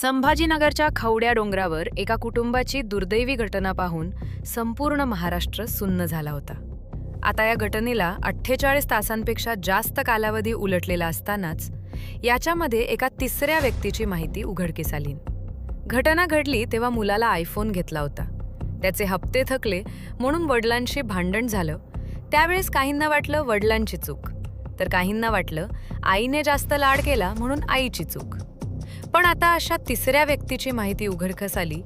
संभाजीनगरच्या खवड्या डोंगरावर एका कुटुंबाची दुर्दैवी घटना पाहून संपूर्ण महाराष्ट्र सुन्न झाला होता. आता या घटनेला 48 तासांपेक्षा जास्त कालावधी उलटलेला असतानाच याच्यामध्ये एका तिसऱ्या व्यक्तीची माहिती उघडकीस आली. घटना घडली तेव्हा मुलाला आयफोन घेतला होता. त्याचे हप्ते थकले म्हणून वडिलांशी भांडण झालं. त्यावेळेस काहींना वाटलं वडिलांची चूक, तर काहींना वाटलं आईने जास्त लाड केला म्हणून आईची चूक. पण आता अशा तिसऱ्या व्यक्तीची माहिती उघडकीस आली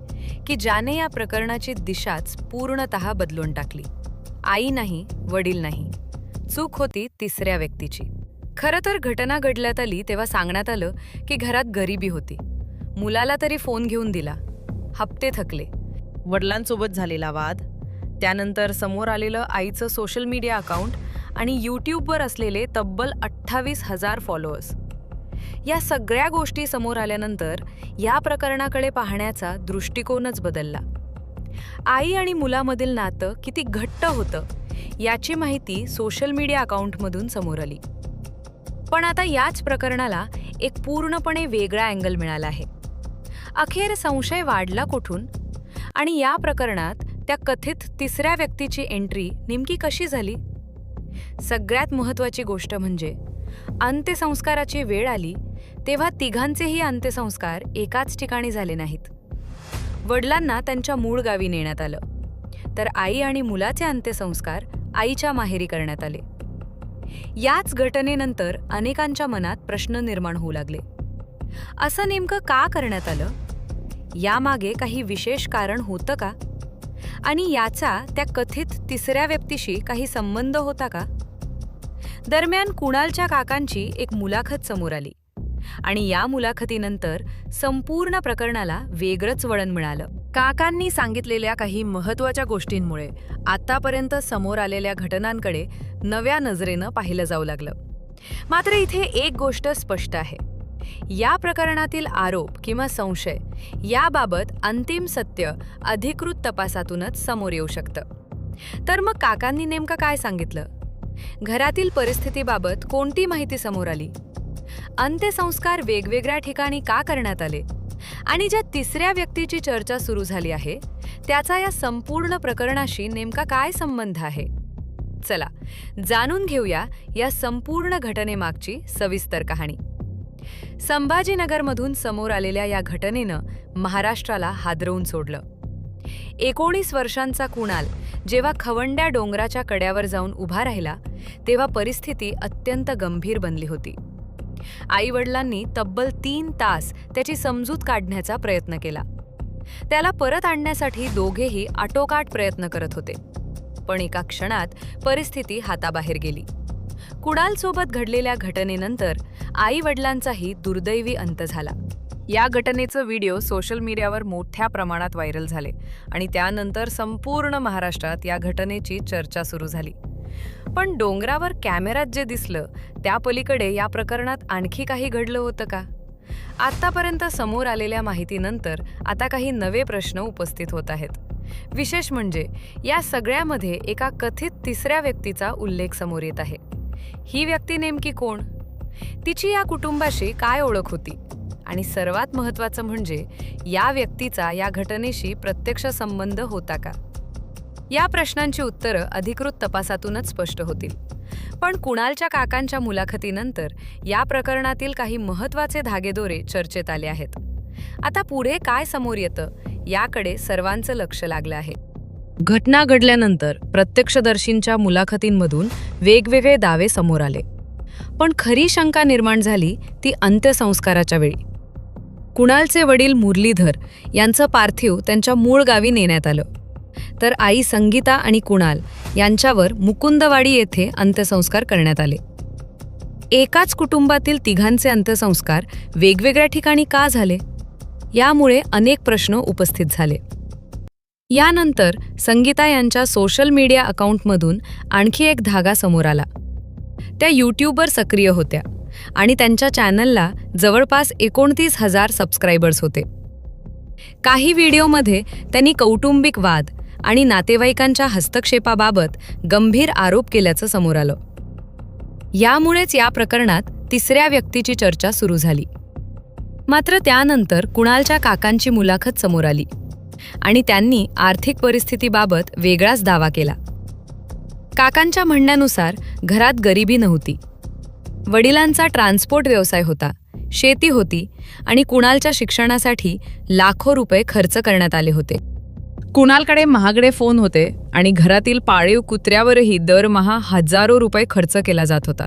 की ज्याने या प्रकरणाची दिशाच पूर्णतः बदलून टाकली. आई नाही, वडील नाही, चूक होती तिसऱ्या व्यक्तीची. खरं तर घटना घडल्यात आली तेव्हा सांगण्यात आलं की घरात गरिबी होती. मुलाला तरी फोन घेऊन दिला, हप्ते थकले. वडिलांसोबत झालेला वाद, त्यानंतर समोर आलेलं आईचं सोशल मीडिया अकाउंट आणि यूट्यूबवर असलेले तब्बल 28,000 फॉलोअर्स. या सगळ्या गोष्टी समोर आल्यानंतर या प्रकरणाकडे पाहण्याचा दृष्टिकोनच बदलला. आई आणि मुलामधील नातं किती घट्ट होतं याची माहिती सोशल मीडिया अकाउंटमधून समोर आली. पण आता याच प्रकरणाला एक पूर्णपणे वेगळा अँगल मिळाला आहे. अखेर संशय वाढला कुठून आणि या प्रकरणात त्या कथित तिसऱ्या व्यक्तीची एंट्री नेमकी कशी झाली? सगळ्यात महत्त्वाची गोष्ट म्हणजे अंत्यसंस्काराची वेळ आली तेव्हा तिघांचेही अंत्यसंस्कार एकाच ठिकाणी झाले नाहीत. वडिलांना त्यांच्या मूळ गावी नेण्यात आलं, तर आई आणि मुलाचे अंत्यसंस्कार आईच्या माहेरी करण्यात आले. याच घटनेनंतर अनेकांच्या मनात प्रश्न निर्माण होऊ लागले. असं नेमकं का करण्यात आलं? यामागे काही विशेष कारण होतं का? आणि याचा त्या कथित तिसऱ्या व्यक्तीशी काही संबंध होता का? दरम्यान कुणालच्या काकांची एक मुलाखत समोर आली आणि या मुलाखतीनंतर संपूर्ण प्रकरणाला वेगळंच वळण मिळालं. काकांनी सांगितलेल्या काही महत्त्वाच्या गोष्टींमुळे आतापर्यंत समोर आलेल्या घटनांकडे नव्या नजरेनं पाहिलं जाऊ लागलं. मात्र इथे एक गोष्ट स्पष्ट आहे, या प्रकरणातील आरोप किंवा संशय याबाबत अंतिम सत्य अधिकृत तपासातूनच समोर येऊ शकतं. तर मग काकांनी नेमकं काय सांगितलं? घरातील परिस्थितीबाबत कोणती माहिती समोर आली? अंत्यसंस्कार वेगवेगळ्या ठिकाणी का करण्यात आले? आणि ज्या तिसऱ्या व्यक्तीची चर्चा सुरू झाली आहे त्याचा या संपूर्ण प्रकरणाशी नेमका काय संबंध आहे? चला जाणून घेऊया या संपूर्ण घटनेमागची सविस्तर कहाणी. संभाजीनगरमधून समोर आलेल्या या घटनेनं महाराष्ट्राला हादरवून सोडलं. 19 वर्षांचा कुणाल जेव्हा खवंड्या डोंगराच्या कड्यावर जाऊन उभा राहिला तेव्हा परिस्थिती अत्यंत गंभीर बनली होती. आईवडिलांनी तब्बल 3 तास त्याची समजूत काढण्याचा प्रयत्न केला. त्याला परत आणण्यासाठी दोघेही आटोकाट प्रयत्न करत होते. पण एका क्षणात परिस्थिती हाताबाहेर गेली. कुणालसोबत घडलेल्या घटनेनंतर आई-वडिलांचाही दुर्दैवी अंत झाला. या घटनेचं व्हिडिओ सोशल मीडियावर मोठ्या प्रमाणात व्हायरल झाले आणि त्यानंतर संपूर्ण महाराष्ट्रात या घटनेची चर्चा सुरू झाली. पण डोंगरावर कॅमेऱ्यात जे दिसलं त्या पलीकडे या प्रकरणात आणखी काही घडलं होतं का? आतापर्यंत समोर आलेल्या माहितीनंतर आता काही नवे प्रश्न उपस्थित होत आहेत. विशेष म्हणजे या सगळ्यामध्ये एका कथित तिसऱ्या व्यक्तीचा उल्लेख समोर येत आहे. ही व्यक्ती नेमकी कोण? तिची या कुटुंबाशी काय ओळख होती? आणि सर्वात महत्त्वाचं म्हणजे या व्यक्तीचा या घटनेशी प्रत्यक्ष संबंध होता का? या प्रश्नांची उत्तरं अधिकृत तपासातूनच स्पष्ट होतील. पण कुणालच्या काकांच्या मुलाखतीनंतर या प्रकरणातील काही महत्त्वाचे धागेदोरे चर्चेत आले आहेत. आता पुढे काय समोर येतं याकडे सर्वांचं लक्ष लागलं आहे. घटना घडल्यानंतर प्रत्यक्षदर्शींच्या मुलाखतींमधून वेगवेगळे दावे समोर आले. पण खरी शंका निर्माण झाली ती अंत्यसंस्काराच्या वेळी. कुणालचे वडील मुरलीधर यांचं पार्थिव त्यांच्या मूळ गावी नेण्यात आलं, तर आई संगीता आणि कुणाल यांच्यावर मुकुंदवाडी येथे अंत्यसंस्कार करण्यात आले. एकाच कुटुंबातील तिघांचे अंत्यसंस्कार वेगवेगळ्या ठिकाणी का झाले? यामुळे अनेक प्रश्न उपस्थित झाले. यानंतर संगीता यांच्या सोशल मीडिया अकाउंटमधून आणखी एक धागा समोर आला. त्या यूट्यूबवर सक्रिय होत्या आणि त्यांच्या चॅनलला जवळपास 29,000 सबस्क्रायबर्स होते. काही व्हिडिओमध्ये त्यांनी कौटुंबिक वाद आणि नातेवाईकांच्या हस्तक्षेपाबाबत गंभीर आरोप केल्याचं समोर आलं. यामुळेच या प्रकरणात तिसऱ्या व्यक्तीची चर्चा सुरू झाली. मात्र त्यानंतर कुणालच्या काकांची मुलाखत समोर आली आणि त्यांनी आर्थिक परिस्थितीबाबत वेगळाच दावा केला. काकांच्या म्हणण्यानुसार घरात गरिबी नव्हती. वडिलांचा ट्रान्सपोर्ट व्यवसाय होता, शेती होती आणि कुणालच्या शिक्षणासाठी लाखो रुपये खर्च करण्यात आले होते. कुणालकडे महागडे फोन होते आणि घरातील पाळीव कुत्र्यावरही दरमहा हजारो रुपये खर्च केला जात होता.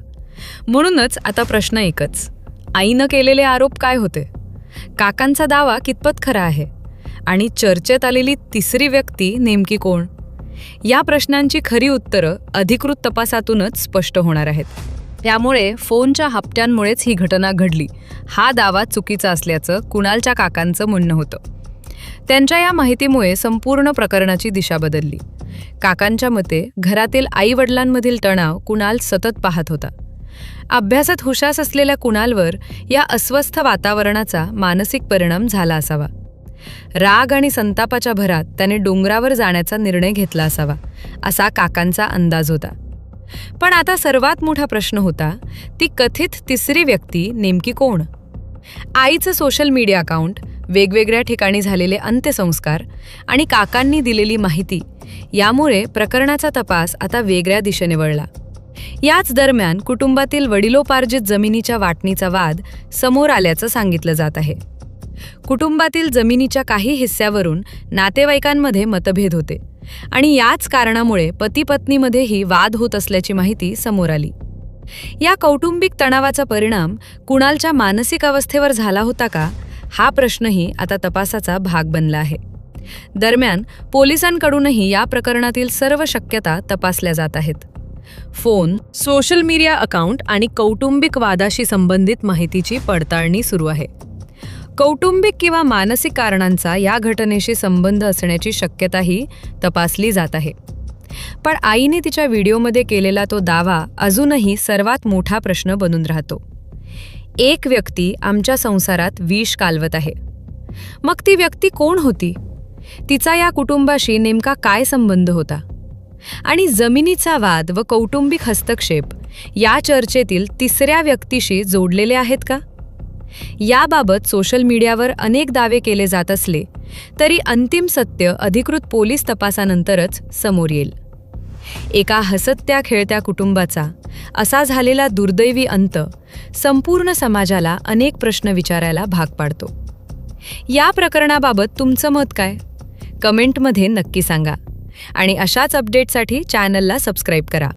म्हणूनच आता प्रश्न एकच, आईनं केलेले आरोप काय होते? काकांचा दावा कितपत खरा आहे? आणि चर्चेत आलेली तिसरी व्यक्ती नेमकी कोण? या प्रश्नांची खरी उत्तरं अधिकृत तपासातूनच स्पष्ट होणार आहेत. त्यामुळे फोनच्या हप्त्यांमुळेच ही घटना घडली हा दावा चुकीचा असल्याचं कुणालच्या काकांचं म्हणणं होतं. त्यांच्या या माहितीमुळे संपूर्ण प्रकरणाची दिशा बदलली. काकांच्या मते घरातील आई-वडिलांमधील तणाव कुणाल सतत पाहत होता. अभ्यासात हुशार असलेल्या कुणालवर या अस्वस्थ वातावरणाचा मानसिक परिणाम झाला असावा. राग आणि संतापाच्या भरात त्याने डोंगरावर जाण्याचा निर्णय घेतला असावा, असा काकांचा अंदाज होता. पण आता सर्वात मोठा प्रश्न होता, ती कथित तिसरी व्यक्ती नेमकी कोण? आईचं सोशल मीडिया अकाउंट, वेगवेगळ्या ठिकाणी झालेले अंत्यसंस्कार आणि काकांनी दिलेली माहिती यामुळे प्रकरणाचा तपास आता वेगळ्या दिशेने वळला. याच दरम्यान कुटुंबातील वडिलोपार्जित जमिनीच्या वाटणीचा वाद समोर आल्याचं सांगितलं जात आहे. कुटुंबातील जमिनीच्या काही हिस्स्यावरून नातेवाईकांमध्ये मतभेद होते आणि याच कारणामुळे पती-पत्नीमध्येही वाद होत असल्याची माहिती समोर आली. या कौटुंबिक तणावाचा परिणाम कुणालच्या मानसिक अवस्थेवर झाला होता का? हा प्रश्नही आता तपासाचा भाग बनला आहे. दरम्यान पोलिसांकडूनही या प्रकरणातील सर्व शक्यता तपासल्या जात आहेत. फोन, सोशल मीडिया अकाउंट आणि कौटुंबिक वादाशी संबंधित माहितीची पडताळणी सुरू आहे. कौटुंबिक किंवा मानसिक कारणांचा या घटनेशी संबंध असण्याची शक्यताही तपासली जात आहे. पण आईने तिच्या व्हिडिओमध्ये केलेला तो दावा अजूनही सर्वात मोठा प्रश्न बनून राहतो. एक व्यक्ती आमच्या संसारात विष कालवत आहे. मग ती व्यक्ती कोण होती? तिचा या कुटुंबाशी नेमका काय संबंध होता? आणि जमिनीचा वाद व कौटुंबिक हस्तक्षेप या चर्चेतील तिसऱ्या व्यक्तीशी जोडलेले आहेत का? याबाबत सोशल मीडियावर अनेक दावे केले जात असले तरी अंतिम सत्य अधिकृत पोलीस तपासानंतरच समोर येईल. एका हसत्या खेळत्या कुटुंबाचा असा झालेला दुर्दैवी अंत संपूर्ण समाजाला अनेक प्रश्न विचारायला भाग पाडतो. या प्रकरणाबाबत तुमचं मत काय? कमेंटमध्ये नक्की सांगा आणि अशाच अपडेटसाठी चॅनलला सबस्क्राईब करा.